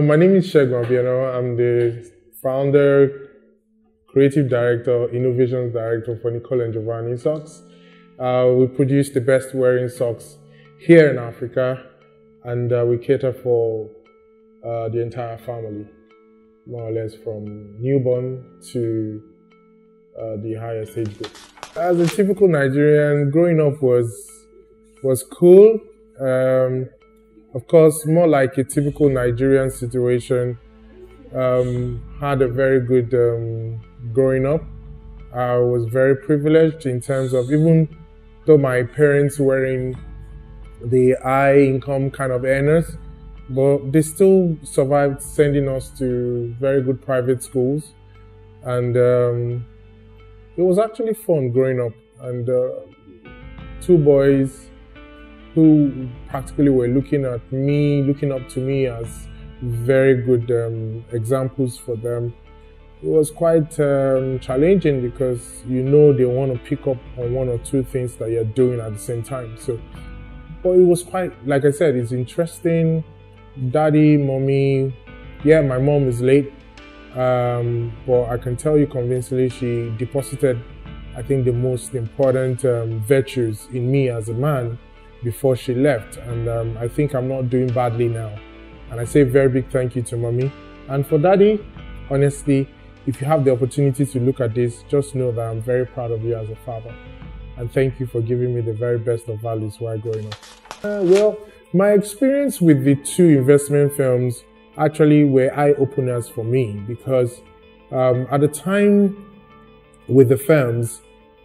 My name is Segun, Abiona. I'm the founder, creative director, innovations director for Nicole and Giovanni socks. We produce the best wearing socks here in Africa, and we cater for the entire family, more or less from newborn to the highest age group. As a typical Nigerian, growing up was cool. Of course, more like a typical Nigerian situation. Had a very good growing up. I was very privileged in terms of, even though my parents were in the high income kind of earners, but they still survived sending us to very good private schools. And it was actually fun growing up. And two boys who practically were looking up to me as very good examples for them. It was quite challenging because they want to pick up on one or two things that you're doing at the same time. So, but it was quite, like I said, it's interesting. Daddy, mommy, yeah, my mom is late, but I can tell you convincingly she deposited, I think, the most important virtues in me as a man before she left, and I think I'm not doing badly now. And I say a very big thank you to mommy. And for daddy, honestly, if you have the opportunity to look at this, just know that I'm very proud of you as a father. And thank you for giving me the very best of values while growing up. Well, my experience with the two investment firms actually were eye-openers for me, because at the time with the firms,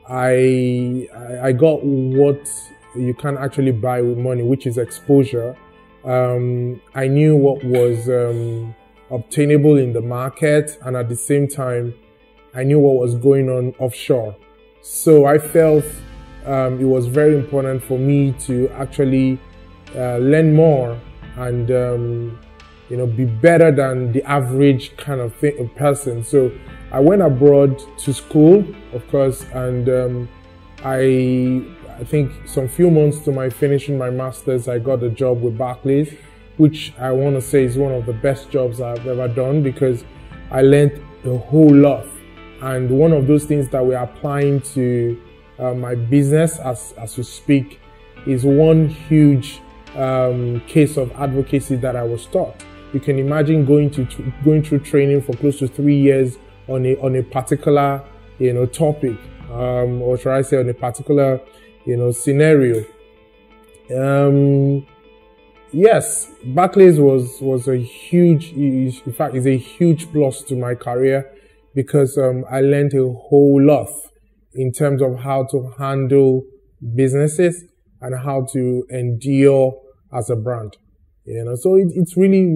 I got what you can actually buy with money, which is exposure. I knew what was obtainable in the market, and at the same time, I knew what was going on offshore. So I felt it was very important for me to actually learn more and be better than the average kind of person. So I went abroad to school, of course, and I think some few months to my finishing my master's, I got a job with Barclays, which I want to say is one of the best jobs I've ever done, because I learned a whole lot. And one of those things that we're applying to my business as we speak is one huge case of advocacy that I was taught. You can imagine going through training for close to 3 years on a particular topic, or should I say on a particular scenario. Yes, Barclays was a huge, in fact, is a huge plus to my career, because I learned a whole lot in terms of how to handle businesses and how to endure as a brand. So it's really,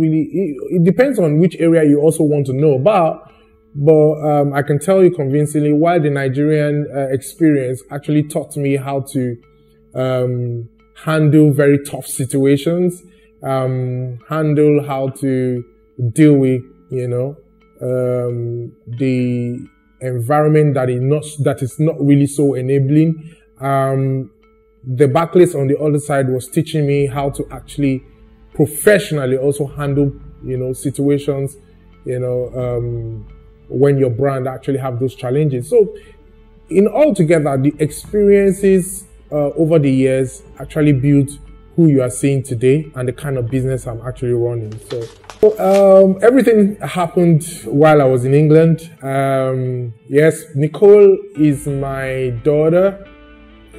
it depends on which area you also want to know about. But I can tell you convincingly, while the Nigerian experience actually taught me how to handle very tough situations, handle how to deal with, the environment that is not really so enabling. The Barclays on the other side was teaching me how to actually professionally also handle, situations, when your brand actually have those challenges. So in altogether, the experiences over the years actually built who you are seeing today and the kind of business I'm actually running. So everything happened while I was in England. Yes, Nicole is my daughter.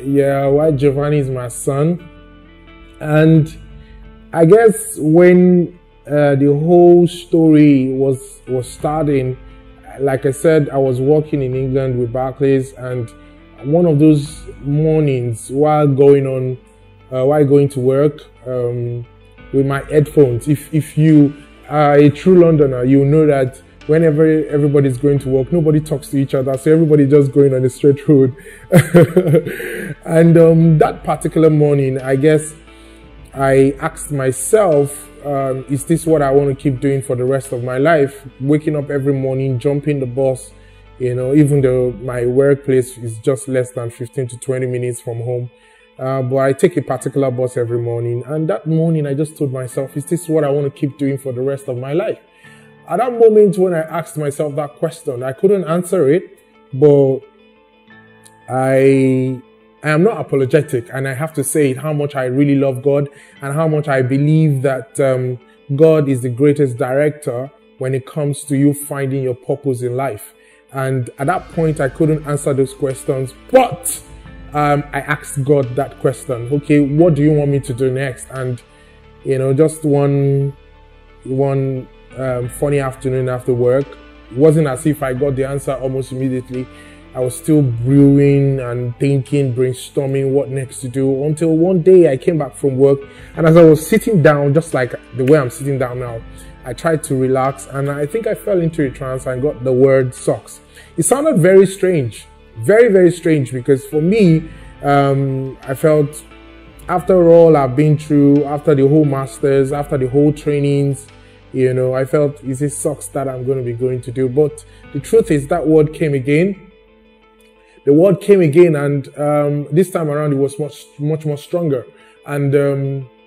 Yeah, while Giovanni is my son. And I guess when the whole story was starting, like I said, I was working in England with Barclays, and one of those mornings while going to work with my headphones, if you are a true Londoner, you know that whenever everybody's going to work, nobody talks to each other, so everybody just going on a straight road. And that particular morning, I guess I asked myself, is this what I want to keep doing for the rest of my life? Waking up every morning, jumping the bus, even though my workplace is just less than 15 to 20 minutes from home. but I take a particular bus every morning. And that morning, I just told myself, is this what I want to keep doing for the rest of my life? At that moment when I asked myself that question, I couldn't answer it, but I am not apologetic, and I have to say how much I really love God and how much I believe that God is the greatest director when it comes to you finding your purpose in life. And at that point, I couldn't answer those questions, but I asked God that question. Okay, what do you want me to do next? And just one funny afternoon after work, it wasn't as if I got the answer almost immediately. I was still brewing and thinking, brainstorming what next to do, until one day I came back from work, and as I was sitting down, just like the way I'm sitting down now, I tried to relax, and I think I fell into a trance and got the word socks. It sounded very strange, very, very strange, because for me, I felt after all I've been through, after the whole masters, after the whole trainings, I felt, is it socks that I'm going to be going to do? But the truth is that word came again. The word came again, and this time around it was much more stronger. And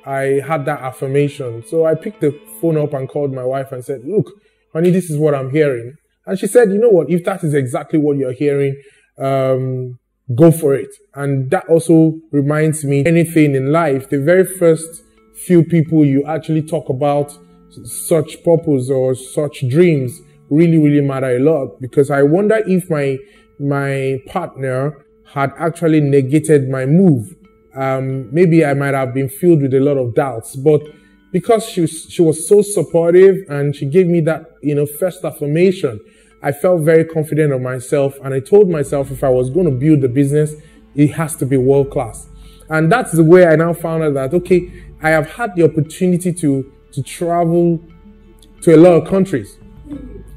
I had that affirmation. So I picked the phone up and called my wife and said, look, honey, this is what I'm hearing. And she said, you know what, if that is exactly what you're hearing, go for it. And that also reminds me, anything in life, the very first few people you actually talk about such purpose or such dreams really, really matter a lot. Because I wonder if my partner had actually negated my move. Maybe I might have been filled with a lot of doubts, but because she was so supportive and she gave me that, first affirmation, I felt very confident of myself. And I told myself, if I was going to build the business, it has to be world class. And that's the way I now found out that, okay, I have had the opportunity to travel to a lot of countries,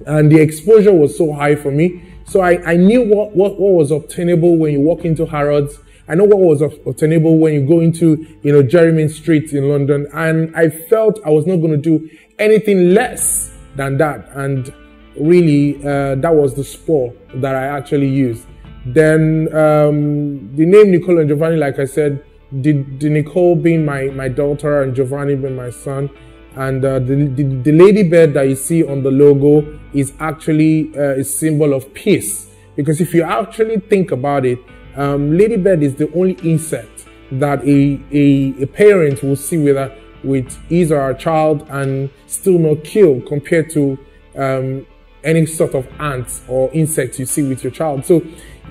and the exposure was so high for me. So I knew what was obtainable when you walk into Harrods. I know what was obtainable when you go into, Jermyn Street in London. And I felt I was not going to do anything less than that. And really, that was the spur that I actually used. Then the name Nicole and Giovanni, like I said, the Nicole being my daughter and Giovanni being my son. And the ladybird that you see on the logo is actually a symbol of peace. Because if you actually think about it, ladybird is the only insect that a parent will see with his or her child and still not kill, compared to any sort of ants or insects you see with your child. So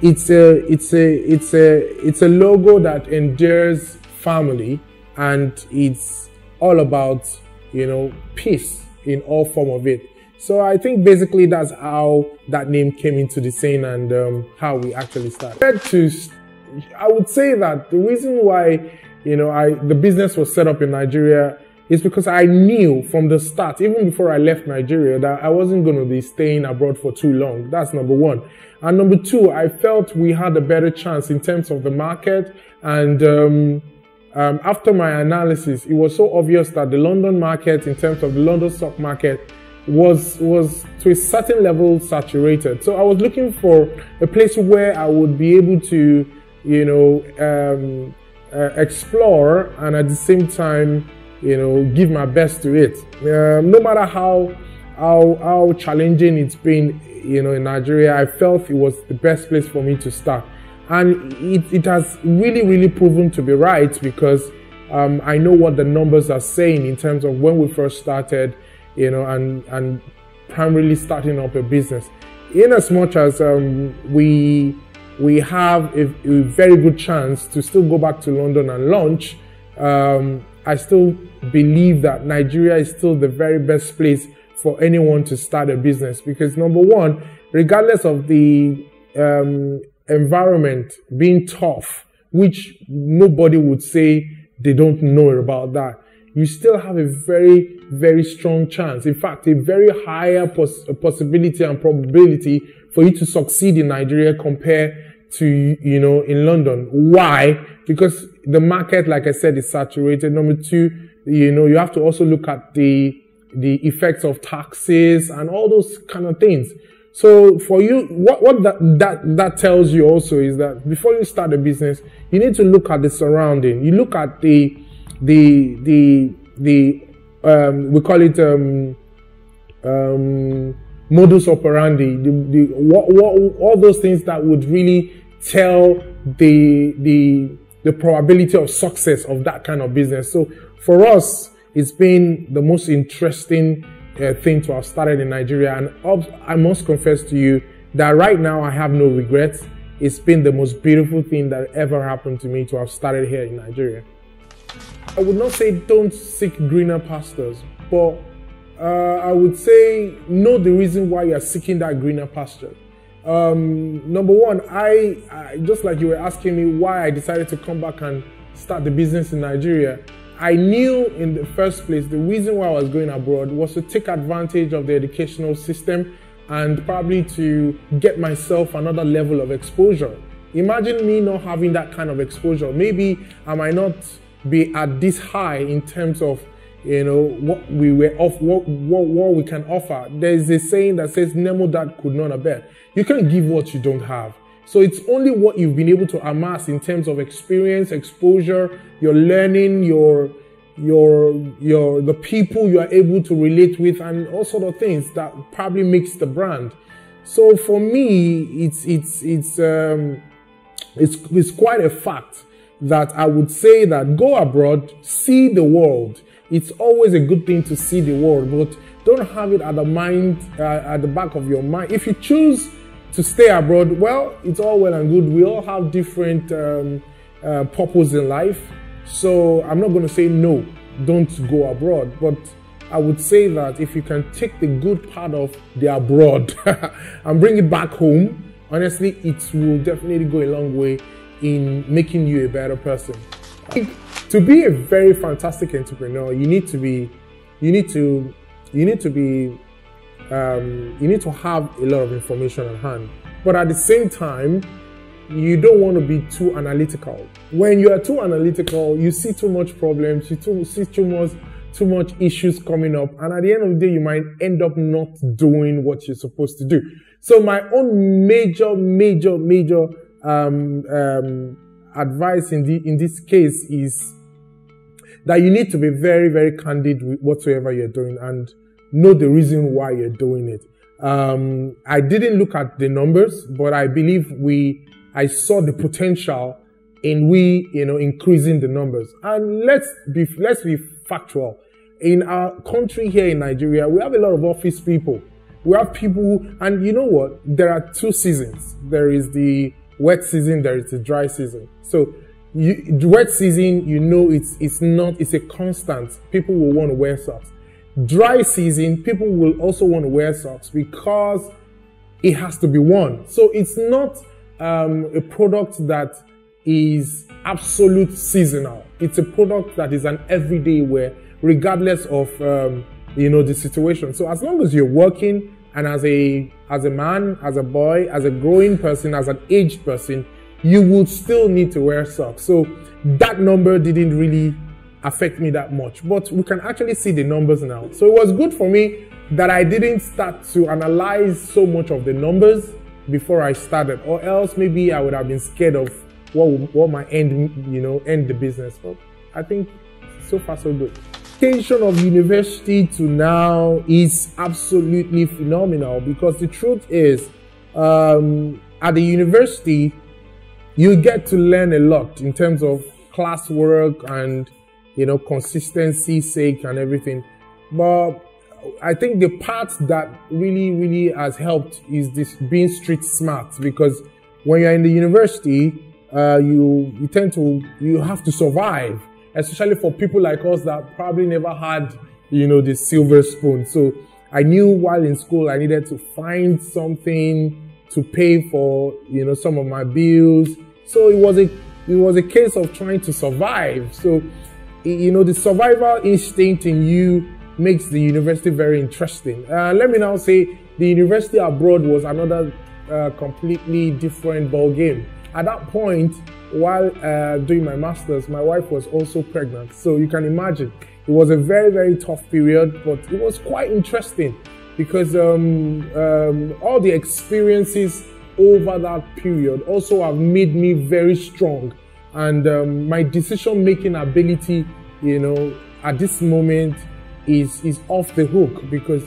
it's a logo that endears family, and it's all about peace in all form of it. So I think basically that's how that name came into the scene, and how we actually started. I would say that the reason why the business was set up in Nigeria is because I knew from the start, even before I left Nigeria, that I wasn't going to be staying abroad for too long. That's number one. And number two, I felt we had a better chance in terms of the market. And after my analysis, it was so obvious that the London market, in terms of the London stock market, was to a certain level saturated. So I was looking for a place where I would be able to, explore, and at the same time, give my best to it. No matter how challenging it's been, in Nigeria, I felt it was the best place for me to start. And it has really, really proven to be right, because I know what the numbers are saying in terms of when we first started, and primarily starting up a business. In as much as we have a very good chance to still go back to London and launch, I still believe that Nigeria is still the very best place for anyone to start a business. Because number one, regardless of the environment being tough, which nobody would say they don't know about that, you still have a very, very strong chance. In fact, a very higher possibility and probability for you to succeed in Nigeria compared to, in London. Why? Because the market, like I said, is saturated. Number two, you have to also look at the effects of taxes and all those kind of things. So for you, what that tells you also is that before you start a business, you need to look at the surrounding. You look at the we call it modus operandi, all those things that would really tell the probability of success of that kind of business. So for us, it's been the most interesting thing to have started in Nigeria, and I must confess to you that right now I have no regrets. It's been the most beautiful thing that ever happened to me to have started here in Nigeria. I would not say don't seek greener pastures, but I would say know the reason why you're seeking that greener pasture. Number one, I just like you were asking me why I decided to come back and start the business in Nigeria. I knew in the first place the reason why I was going abroad was to take advantage of the educational system and probably to get myself another level of exposure. Imagine me not having that kind of exposure. Maybe I might not be at this high in terms of what we can offer. There's a saying that says Nemo that could not abet. You can't give what you don't have. So it's only what you've been able to amass in terms of experience, exposure, your learning, the people you are able to relate with, and all sort of things that probably makes the brand. So for me, it's quite a fact that I would say that go abroad, see the world. It's always a good thing to see the world, but don't have it at the back of your mind. If you choose to stay abroad, well, it's all well and good. We all have different purpose in life. So I'm not going to say no, don't go abroad. But I would say that if you can take the good part of the abroad and bring it back home, honestly, it will definitely go a long way in making you a better person. To be a very fantastic entrepreneur, you need to have a lot of information at hand. But at the same time, you don't want to be too analytical. When you are too analytical, you see too much problems, you see too much issues coming up, and at the end of the day, you might end up not doing what you're supposed to do. So my own major advice in this case is that you need to be very, very candid with whatsoever you're doing and know the reason why you're doing it. I didn't look at the numbers, but I believe I saw the potential in increasing the numbers. And let's be factual. In our country here in Nigeria, we have a lot of office people. We have people and you know what? There are two seasons. There is the wet season, there is the dry season. So the wet season, it's a constant. People will want to wear socks. Dry season, people will also want to wear socks because it has to be worn. So it's not a product that is absolute seasonal. It's a product that is an everyday wear, regardless of the situation. So as long as you're working and as a man, as a boy, as a growing person, as an aged person, you would still need to wear socks. So that number didn't really affect me that much, but we can actually see the numbers now. So it was good for me that I didn't start to analyze so much of the numbers before I started, or else maybe I would have been scared of what might end the business. But I think so far so good. Education of university to now is absolutely phenomenal, because the truth is at the university you get to learn a lot in terms of classwork and consistency sake and everything. But I think the part that really has helped is this being street smart, because when you're in the university, you have to survive, especially for people like us that probably never had the silver spoon. So I knew while in school I needed to find something to pay for some of my bills. So it was a case of trying to survive. So the survival instinct in you makes the university very interesting. Let me now say the university abroad was another completely different ball game. At that point, while doing my master's, my wife was also pregnant. So you can imagine, it was a very, very tough period, but it was quite interesting. because all the experiences over that period also have made me very strong, and my decision-making ability, you know, at this moment is off the hook, because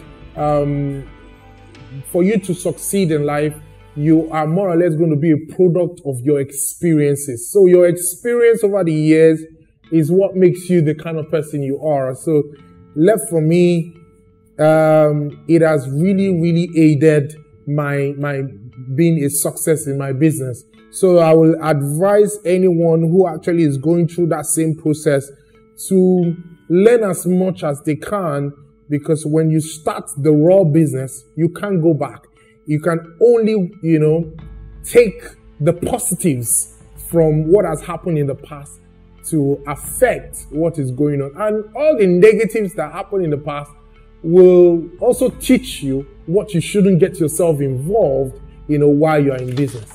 for you to succeed in life, you are more or less going to be a product of your experiences. So your experience over the years is what makes you the kind of person you are. So left for me, it has really aided my being a success in my business. So I will advise anyone who actually is going through that same process to learn as much as they can, because when you start the raw business, you can't go back. You can only, you know, take the positives from what has happened in the past to affect what is going on. And all the negatives that happened in the past will also teach you what you shouldn't get yourself involved, you know, while you are in business.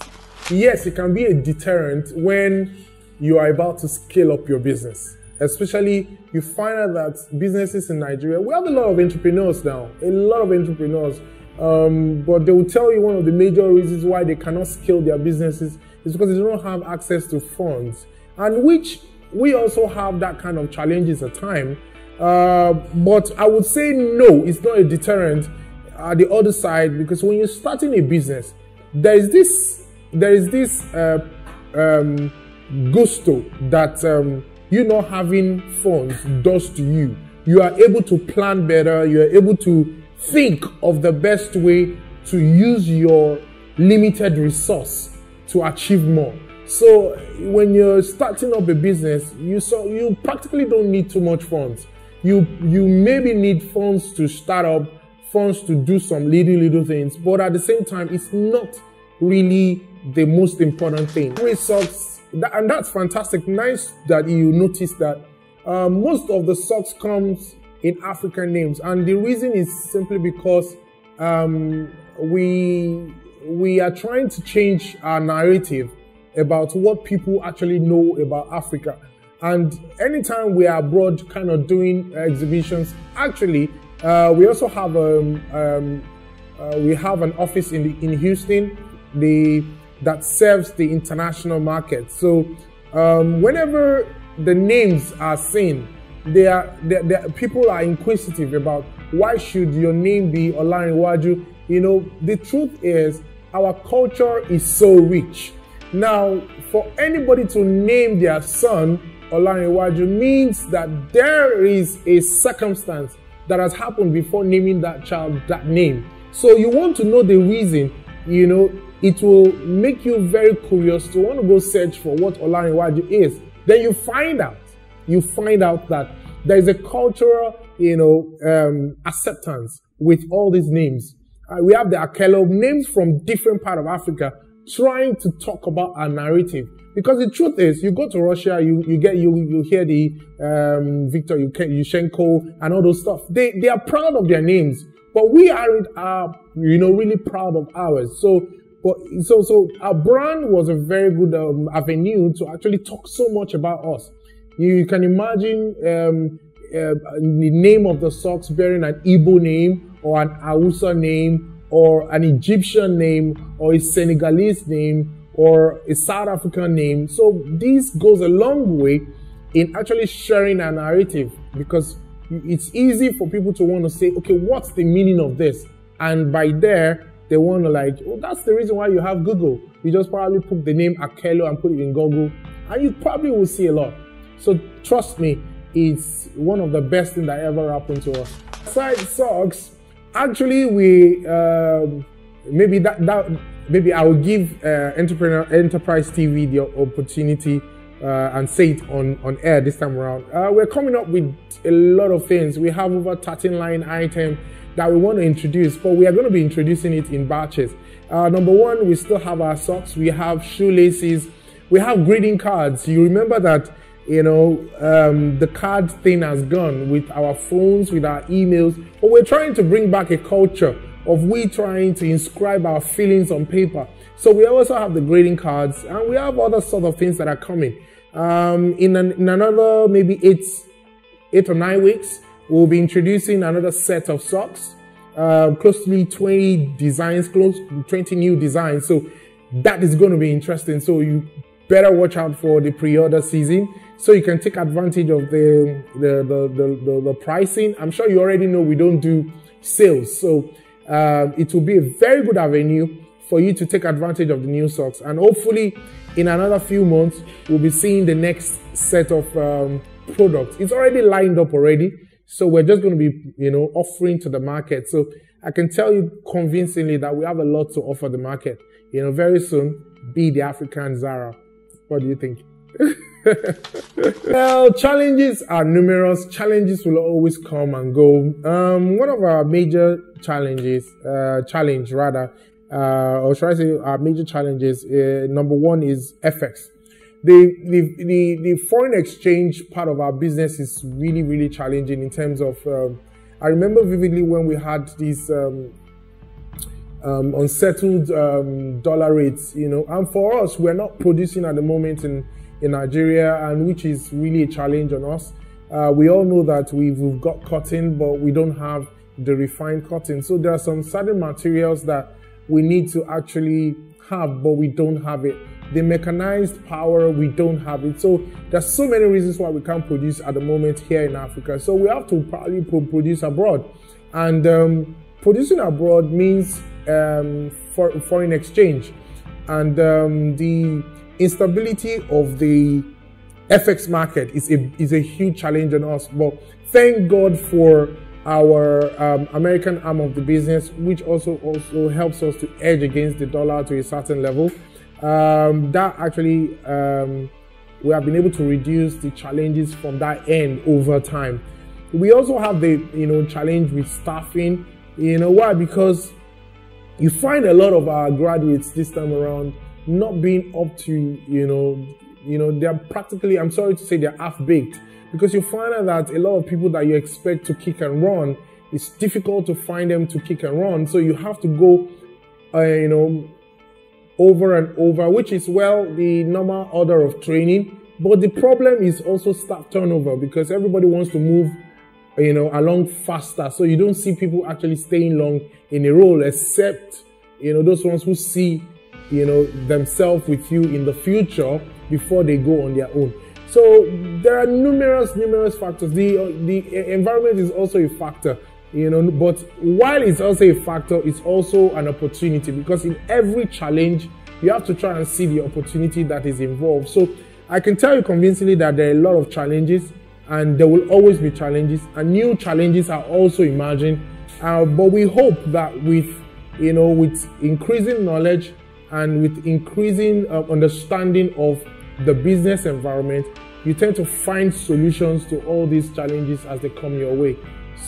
Yes, it can be a deterrent when you are about to scale up your business. Especially, you find out that businesses in Nigeria, we have a lot of entrepreneurs now, but they will tell you one of the major reasons why they cannot scale their businesses is because they don't have access to funds, and which we also have that kind of challenges at times. But I would say no, it's not a deterrent at the other side, because when you're starting a business, there is this gusto that you not having funds does to you. You are able to plan better. You are able to think of the best way to use your limited resource to achieve more. So when you're starting up a business, you practically don't need too much funds. You maybe need funds to start up, funds to do some little things, but at the same time, it's not really the most important thing. Socks, and that's fantastic. Nice that you noticed that most of the socks comes in African names, and the reason is simply because we are trying to change our narrative about what people actually know about Africa. And anytime we are abroad kind of doing exhibitions, actually we also have we have an office in Houston that serves the international market. So whenever the names are seen, people are inquisitive about why should your name be Olarinwaju. You know, the truth is our culture is so rich. Now, for anybody to name their son Olarinwaju means that there is a circumstance that has happened before naming that child that name. So you want to know the reason, you know, it will make you very curious to want to go search for what Olarinwaju is. Then you find out that there is a cultural, you know, acceptance with all these names. We have the Akelo names from different part of Africa trying to talk about our narrative. Because the truth is, you go to Russia, you hear the Viktor Yushchenko and all those stuff. They are proud of their names, but we aren't, you know, really proud of ours. So our brand was a very good avenue to actually talk so much about us. You can imagine the name of the socks bearing an Igbo name or an Hausa name or an Egyptian name or a Senegalese name or a South African name. So this goes a long way in actually sharing a narrative, because it's easy for people to want to say, okay, what's the meaning of this? And by there, they want to like, oh, that's the reason why you have Google. You just probably put the name Akelo and put it in Google, and you probably will see a lot. So trust me, it's one of the best things that ever happened to us. Besides socks, actually we maybe I will give Enterprise TV the opportunity and say it on air this time around. We're coming up with a lot of things. We have over 13 line items that we want to introduce, but we are going to be introducing it in batches. Number one, we still have our socks. We have shoelaces. We have greeting cards. You remember that, you know, the card thing has gone with our phones, with our emails, but we're trying to bring back a culture of we trying to inscribe our feelings on paper. So we also have the greeting cards, and we have other sort of things that are coming. In another maybe 8 or 9 weeks, we'll be introducing another set of socks. closely 20 designs, close to 20 new designs. So that is going to be interesting. So you better watch out for the pre-order season so you can take advantage of the pricing. I'm sure you already know we don't do sales. So it will be a very good avenue for you to take advantage of the new socks. And hopefully in another few months, we'll be seeing the next set of products. It's already lined up already. So we're just going to be, offering to the market. So I can tell you convincingly that we have a lot to offer the market. Very soon, be the African Zara. What do you think? Well, challenges are numerous. Challenges will always come and go. One of our major challenges, or should I say our major challenges, number one is FX. The foreign exchange part of our business is really, really challenging in terms of, I remember vividly when we had these unsettled dollar rates, and for us, we're not producing at the moment in Nigeria, and which is really a challenge on us. We all know that we've got cotton, but we don't have the refined cotton. So there are some certain materials that we need to actually have, but we don't have it. The mechanized power, we don't have it. So there's so many reasons why we can't produce at the moment here in Africa. So we have to probably produce abroad. And producing abroad means foreign exchange. And the instability of the FX market is a huge challenge on us. But thank God for our American arm of the business, which also helps us to edge against the dollar to a certain level. That actually, we have been able to reduce the challenges from that end over time. We also have the, challenge with staffing. Why? Because you find a lot of our graduates this time around not being up to, they're practically, I'm sorry to say, they're half-baked. Because you find out that a lot of people that you expect to kick and run, it's difficult to find them to kick and run. So you have to go, over and over, which is, the normal order of training. But the problem is also staff turnover, because everybody wants to move, along faster. So you don't see people actually staying long in a role, except, those ones who see, themselves with you in the future before they go on their own. So there are numerous factors. The environment is also a factor, but while it's also a factor, it's also an opportunity, because in every challenge, you have to try and see the opportunity that is involved. So I can tell you convincingly that there are a lot of challenges, and there will always be challenges, and new challenges are also emerging. But we hope that with increasing knowledge and with increasing understanding of the business environment, you tend to find solutions to all these challenges as they come your way.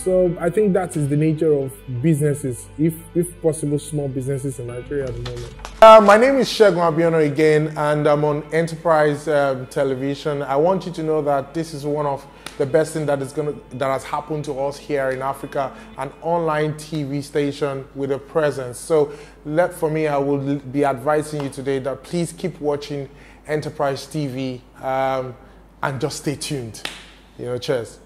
So I think that is the nature of businesses, if possible, small businesses in Nigeria at the moment. My name is Segun Abiona again, and I'm on Enterprise Television. I want you to know that this is one of the best things that has happened to us here in Africa, an online TV station with a presence. So for me, I will be advising you today that please keep watching Enterprise TV and just stay tuned. Cheers.